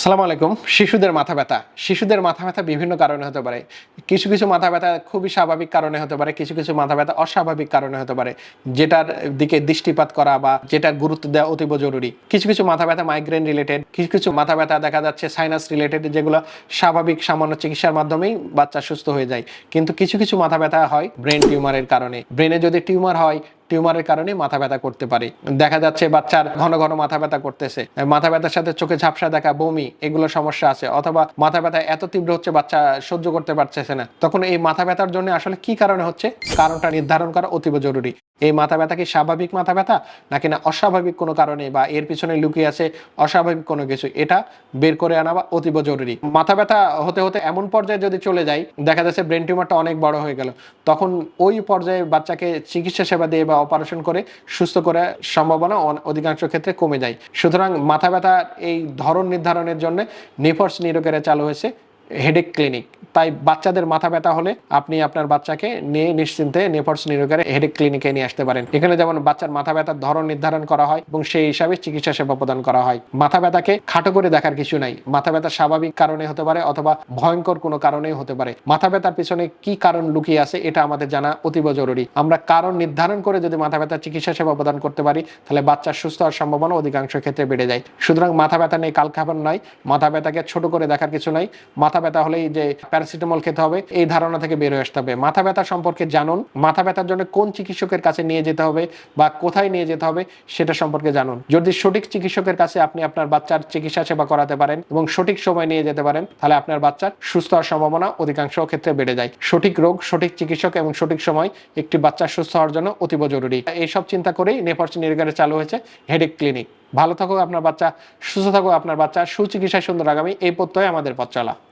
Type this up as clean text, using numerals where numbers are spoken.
সালাম আলাইকুম। শিশুদের মাথা ব্যথা বিভিন্ন কারণে হতে পারে। কিছু, কিছু মাথা ব্যথা খুবই স্বাভাবিক কারণে হতে পারে। কিছু, কিছু মাথা ব্যথা অস্বাভাবিক কারণে হতে পারে। যেটার দিকে দৃষ্টিপাত করা বা যেটার গুরুত্ব দেওয়া অতীব জরুরি। কিছু, কিছু মাথা ব্যথা মাইগ্রেন রিলেটেড, কিছু, কিছু মাথা ব্যথা দেখা যাচ্ছে সাইনাস রিলেটেড যেগুলো স্বাভাবিক সামান্য চিকিৎসার মাধ্যমেই বাচ্চা সুস্থ হয়ে যায়। কিন্তু কিছু, কিছু মাথা ব্যথা হয় ব্রেন টিউমারের কারণে। ব্রেনে যদি টিউমার হয়, টিউমারের কারণে মাথা ব্যথা করতে পারে। দেখা যাচ্ছে বাচ্চার ঘন ঘন মাথা ব্যথা করতেছে, মাথা ব্যথার সাথে চোখে ঝাপসা দেখা, বমি, এগুলো সমস্যা আছে। অথবা মাথা ব্যথা এত তীব্র হচ্ছে বাচ্চা সহ্য করতে পারতেছে না। তখন এই মাথা ব্যথার জন্য আসলে কি কারণে হচ্ছে, কারণটা নির্ধারণ করা অতীব জরুরি। এই মাথা ব্যথা কি স্বাভাবিক মাথা ব্যথা নাকি না অস্বাভাবিক কোনো কারণে বা এর পিছনে লুকিয়ে আছে অস্বাভাবিক কোনো কিছু, এটা বের করে আনা বা অতীব জরুরি। মাথা ব্যথা হতে হতে এমন পর্যায়ে যদি চলে যায়, দেখা যাচ্ছে ব্রেন টিউমারটা অনেক বড় হয়ে গেল, তখন ওই পর্যায়ে বাচ্চাকে চিকিৎসা সেবা দিয়ে বা অপারেশন করে সুস্থ করার সম্ভাবনা অধিকাংশ ক্ষেত্রে কমে যায়। সুতরাং মাথা ব্যথা এই ধরন নির্ধারণের জন্য নেফর্স নিউরোকেয়ারে চালু হয়েছে হেডেক ক্লিনিক। তাই বাচ্চাদের মাথা ব্যথা হলে আপনি আপনার বাচ্চাকে নিয়ে নিশ্চিন্তে নেফর্স নিউরোকেয়ারে হেডেক ক্লিনিকে নিয়ে আসতে পারেন। এখানে যেমন বাচ্চার মাথা ব্যথার ধরন নির্ধারণ করা হয় এবং সেই হিসাবে চিকিৎসা সেবা প্রদান করা হয়। মাথা ব্যথাকে খাটো করে দেখার কিছু নাই। মাথা ব্যথা স্বাভাবিক কারণে হতে পারে অথবা ভয়ঙ্কর কোনো কারণেই হতে পারে। মাথা ব্যথার পিছনে কি কারণ লুকিয়ে আছে এটা আমাদের জানা অতীব জরুরি। আমরা কারণ নির্ধারণ করে যদি মাথা ব্যথার চিকিৎসা সেবা প্রদান করতে পারি, তাহলে বাচ্চার সুস্থ হওয়ার সম্ভাবনা অধিকাংশ ক্ষেত্রে বেড়ে যায়। সুতরাং মাথা ব্যথা নেই কাল খাবার নয়, মাথা ব্যথাকে ছোট করে দেখার কিছু নাই। মাথা ব্যথা হলেই যে প্যারাসিটামল খেতে হবে এই ধারণা থেকে বের হয়ে আসতে হবে। মাথা ব্যথা সম্পর্কে জানুন, মাথা ব্যথার জন্য কোন চিকিৎসকের কাছে নিয়ে যেতে হবে বা কোথায় নিয়ে যেতে হবে সেটা সম্পর্কে জানুন। যদি সঠিক চিকিৎসকের কাছে আপনি আপনার বাচ্চার চিকিৎসা সেবা করাতে পারেন এবং সঠিক সময় নিয়ে যেতে পারেন, তাহলে আপনার বাচ্চার সুস্থ হওয়ার সম্ভাবনা অধিকাংশ ক্ষেত্রে বেড়ে যায়। সঠিক রোগ, সঠিক চিকিৎসক এবং সঠিক সময় একটি বাচ্চার সুস্থ হওয়ার জন্য অতীব জরুরি। এইসব চিন্তা করেই নেফর্স নিউরোকেয়ারে চালু হয়েছে হেডেক ক্লিনিক। ভালো থাকুক আপনার বাচ্চা, সুস্থ থাকুক আপনার বাচ্চা, সুচিকিৎসায় সুন্দর আগামী, এই প্রত্যয়ে আমাদের পথ চলা।